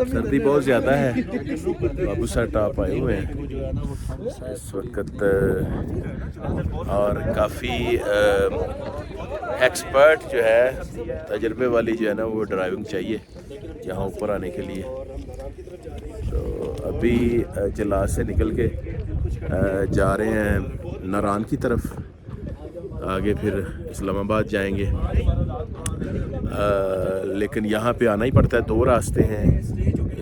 सर्दी बहुत ज़्यादा है। बाबू सर टॉप आए हुए हैं इस वक्त और काफ़ी एक्सपर्ट जो है, तजर्बे वाली जो है ना, वो ड्राइविंग चाहिए यहाँ ऊपर आने के लिए। तो अभी जलास से निकल के जा रहे हैं नारान की तरफ, आगे फिर इस्लामाबाद जाएंगे। लेकिन यहाँ पे आना ही पड़ता है, दो रास्ते हैं,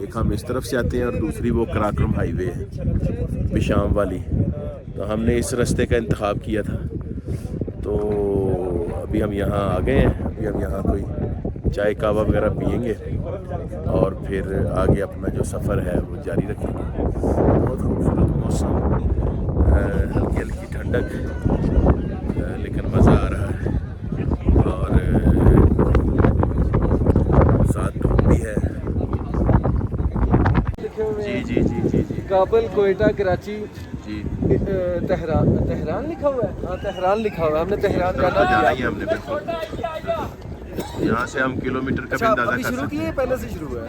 एक हम इस तरफ से आते हैं और दूसरी वो कराक्रम हाईवे है बिशाम वाली। तो हमने इस रास्ते का इंतखाब किया था। तो अभी हम यहाँ आ गए हैं, अभी हम यहाँ कोई चाय कावा वगैरह पियेंगे और फिर आगे अपना जो सफ़र है वो जारी रखेंगे। बहुत खूबसूरत मौसम, हल्की हल्की ठंडक, लेकिन मज़ा आ रहा है और साथ धूप भी है। जी जी जी जी जी। काबुल, कोयटा, कराची, जी, तेहरान लिखा हुआ है। हाँ, तेहरान लिखा हुआ है। हमने तेहरान जाना ही हमने बिल्कुल। यहाँ से हम किलोमीटर का भी अंदाजा कर शुरू सकते किए, हैं। पहले से शुरू हुआ है।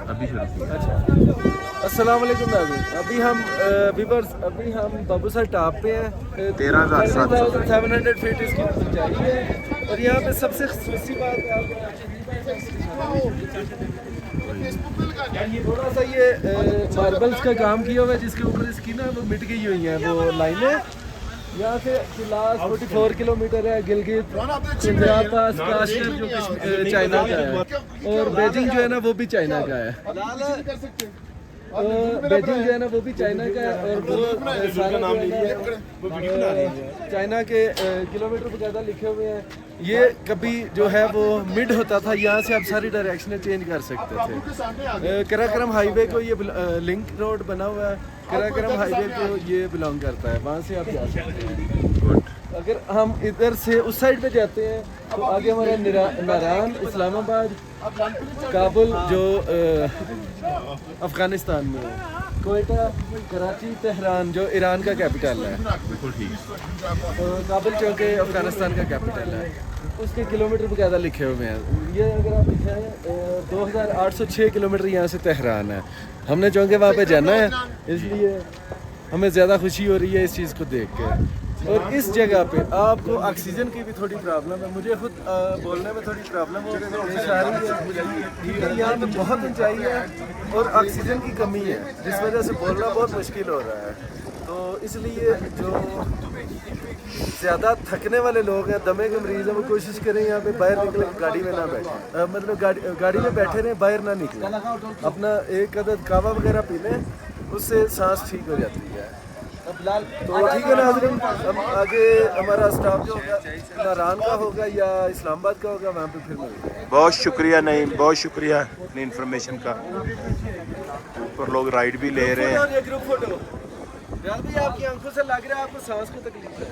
अभी शुरू किया। अच्छा, अस्सलाम वालेकुम नाज़रीन। अभी हम बाबू सर टॉप पे हैं। 13,700 फीट इसकी ऊंचाई है और यहाँ पे सबसे खासी बात है थोड़ा सा ये मार्बल्स का काम किया हुआ है, जिसके ऊपर इसकी ना वो मिट गई हुई है वो लाइनें। यहाँ से लास्ट 44 किलोमीटर है गिलगित, पंजाब पास, काश्मीर जो चाइना का है, और बीजिंग जो है ना वो भी चाइना का है। बीजिंग जो है ना वो भी चाइना का है और वो सारा चाइना के किलोमीटर वगैरह लिखे हुए हैं। ये कभी जो है वो मिड होता था, यहाँ से आप सारी डायरेक्शनें चेंज कर सकते थे। कराक्रम हाईवे को ये लिंक रोड बना हुआ है, कराक्रम हाईवे को ये बिलोंग करता है, वहाँ से आप जा सकते हैं। अगर हम इधर से उस साइड पे जाते हैं तो आगे हमारा नारान, इस्लामाबाद, काबुल जो अफ़गानिस्तान में है, कोयटा, कराची, तेहरान जो ईरान का कैपिटल है, बिल्कुल ठीक। काबुल चूँकि अफ़गानिस्तान का कैपिटल है, उसके किलोमीटर वगैरह लिखे हुए हैं। ये अगर आप दिखाएँ 2806 किलोमीटर यहाँ से तेहरान है। हमने चूँकि वहाँ पे जाना है, इसलिए हमें ज़्यादा खुशी हो रही है इस चीज़ को देख के। और इस जगह पे आपको ऑक्सीजन की भी थोड़ी प्रॉब्लम है, मुझे खुद बोलने में थोड़ी प्रॉब्लम हो रही है। यहाँ पे बहुत ऊंचाई है और ऑक्सीजन की कमी है, जिस वजह से बोलना बहुत मुश्किल हो रहा है। तो इसलिए जो ज़्यादा थकने वाले लोग हैं, दमे के मरीज़ हैं, वो कोशिश करें यहाँ पे बाहर निकले, गाड़ी में ना बैठे, मतलब गाड़ी में बैठे रहें, बाहर ना निकलें। अपना एक अदद कावा वगैरह पी लें, उससे सांस ठीक हो जाती है। तो ठीक है नाज़रीन, हम आगे हमारा स्टाफ जो होगा नारान का होगा या इस्लामाबाद का होगा, वहाँ पे फिर मिलते हैं। बहुत शुक्रिया नईम, बहुत शुक्रिया अपनी इन्फॉर्मेशन का। ऊपर लोग राइड भी ले रहे हैं। ग्रुप फोटो भी आपकी आंखों से लग रहा है आपको सांस को तकलीफ है।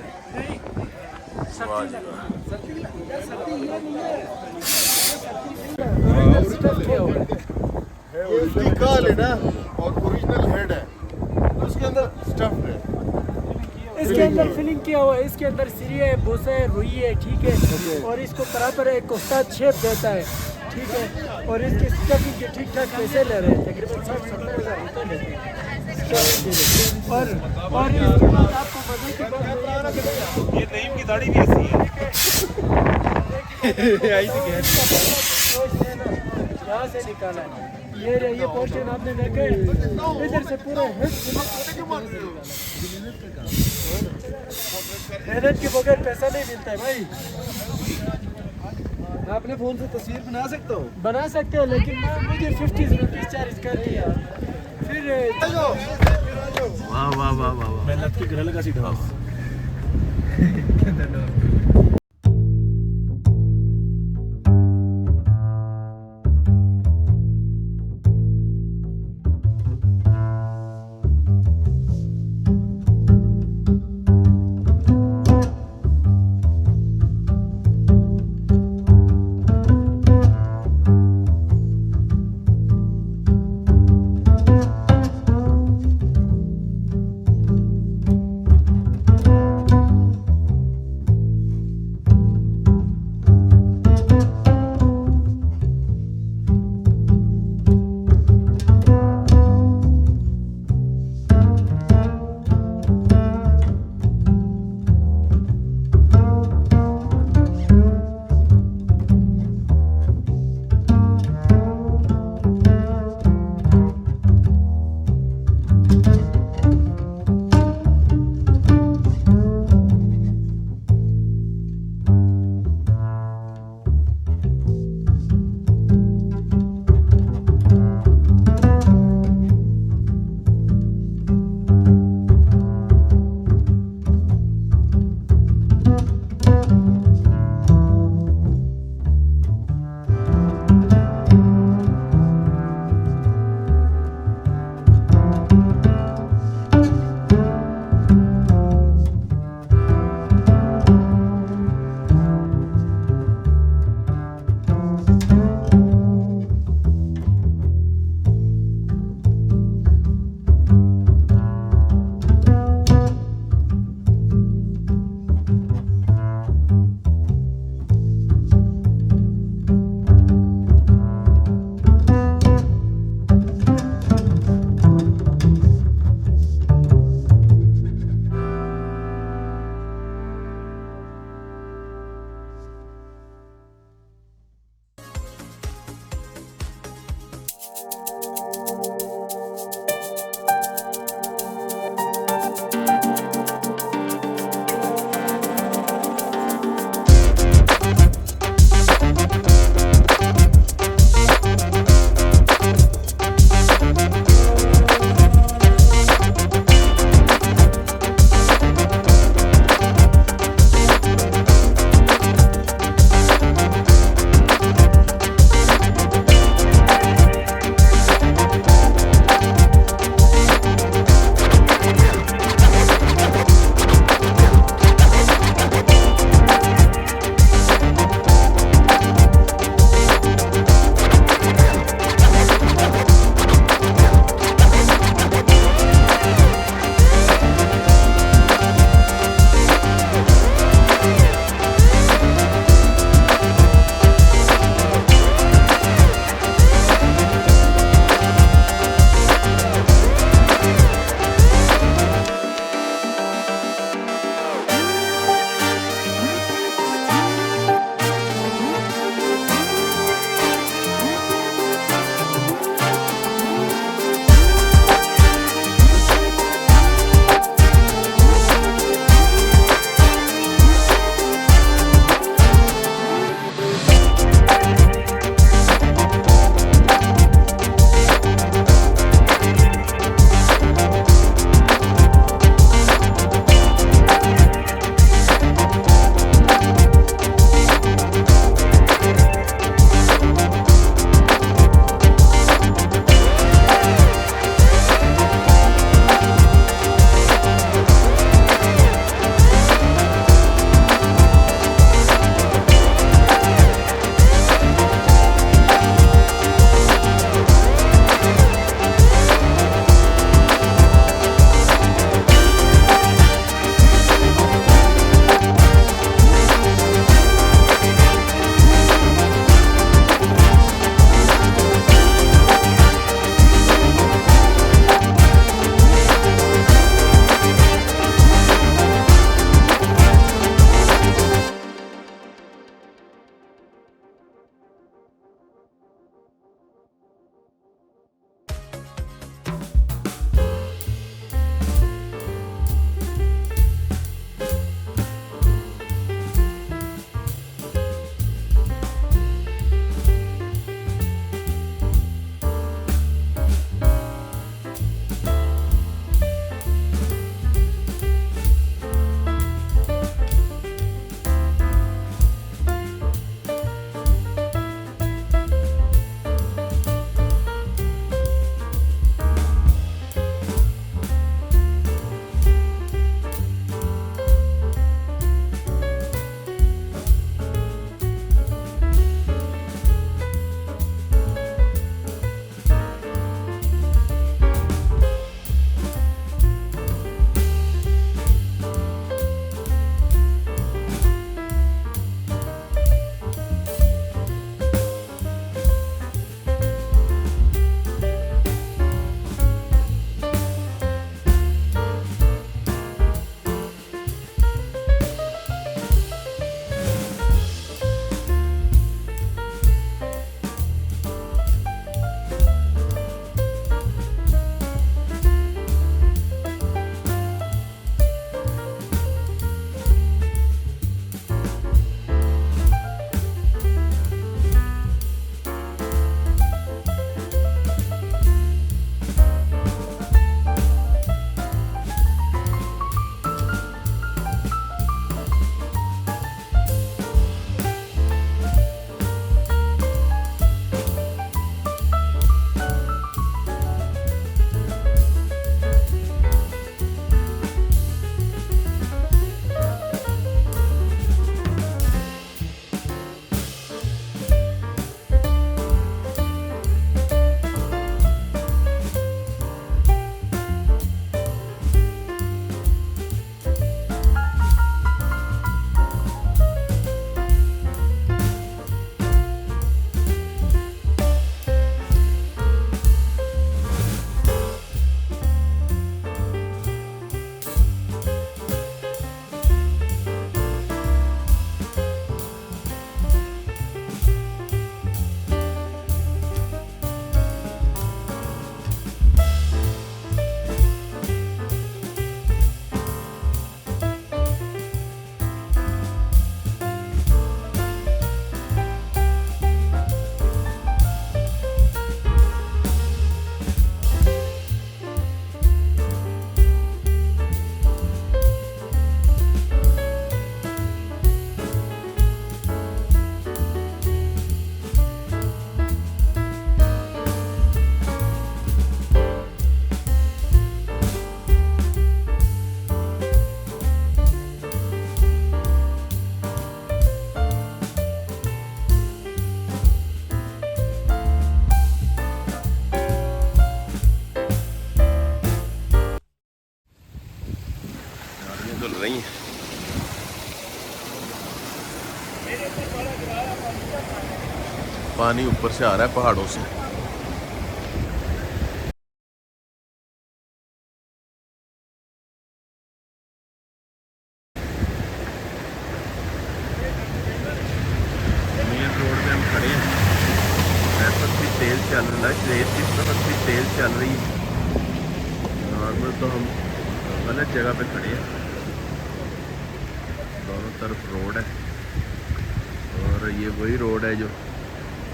उसकी काल है ना और ओरिजिनल हेड है, उसके अंदर स्टफ्ड है, इसके अंदर फिलिंग किया हुआ है, इसके अंदर सिरी है, भूसा है, रुई है, ठीक है, और इसको बराबर एक कोफ्ता शेप देता है, ठीक है, और इसके स्टफिंग के ठीक ठाक पैसे ले रहे हैं, तकरीबन 60-70 हज़ार रुपये लेते हैं। और इसके बाद आपको मजे की बात, ये नईम की दाढ़ी भी ऐसी है। यहाँ से निकाला है, ये पोर्शन आपने देखे, इधर से पूरा मेहनत के बगैर पैसा नहीं मिलता है भाई। मैं अपने फ़ोन से तस्वीर बना सकता हूँ, बना सकते हो, लेकिन मुझे 50 रुपीज़ चार्ज कर दिया। फिर वाह वाह वाह वाह वाह। मेहनत के घर लगा सीधा। पानी ऊपर से आ रहा है पहाड़ों से। मेन रोड पे हम खड़े हैं, इस वक्त भी तेल चल रहा है, रेत की तरफ भी तेल चल रही है। नॉर्मल तो हम गलत जगह पे खड़े हैं, दोनों तरफ रोड है और ये वही रोड है जो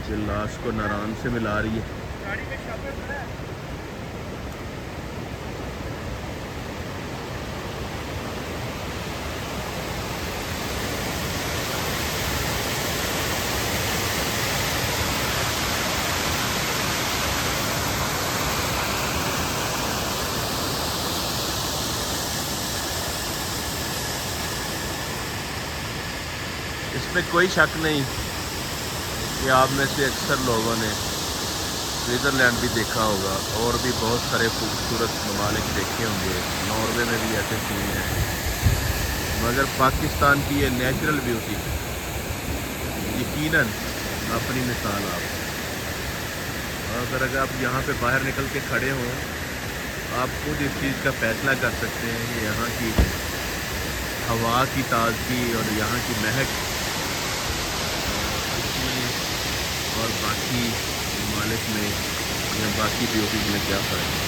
चिल्लास को नारान से मिला रही है। इसमें कोई शक नहीं कि आप में से अक्सर लोगों ने स्विट्ज़रलैंड भी देखा होगा और भी बहुत सारे खूबसूरत ममालिक देखे होंगे, नॉर्वे में भी ऐसे सीन हैं, मगर पाकिस्तान की ये नेचुरल ब्यूटी यकीनन अपनी मिसाल अगर आप यहाँ पे बाहर निकल के खड़े हों, आप खुद इस चीज़ का फैसला कर सकते हैं कि यहाँ की हवा की ताज़गी और यहाँ की महक और बाकी ममालिक में या बाकी ब्यूटीज में क्या फ़र्क है।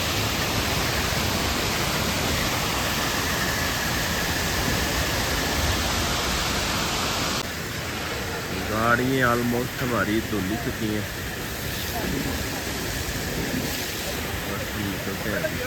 गाड़ियाँ ऑलमोस्ट हमारी धुल ही चुकी हैं, बस निकलते हैं अभी।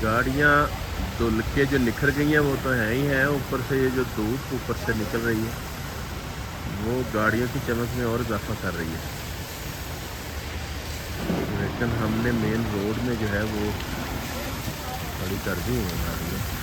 गाड़ियाँ धुल के जो निखर गई हैं वो तो हैं ही हैं, ऊपर से ये जो धूप ऊपर से निकल रही है वो गाड़ियों की चमक में और इजाफा कर रही है। लेकिन हमने मेन रोड में जो है वो खड़ी कर दी है गाड़ियाँ।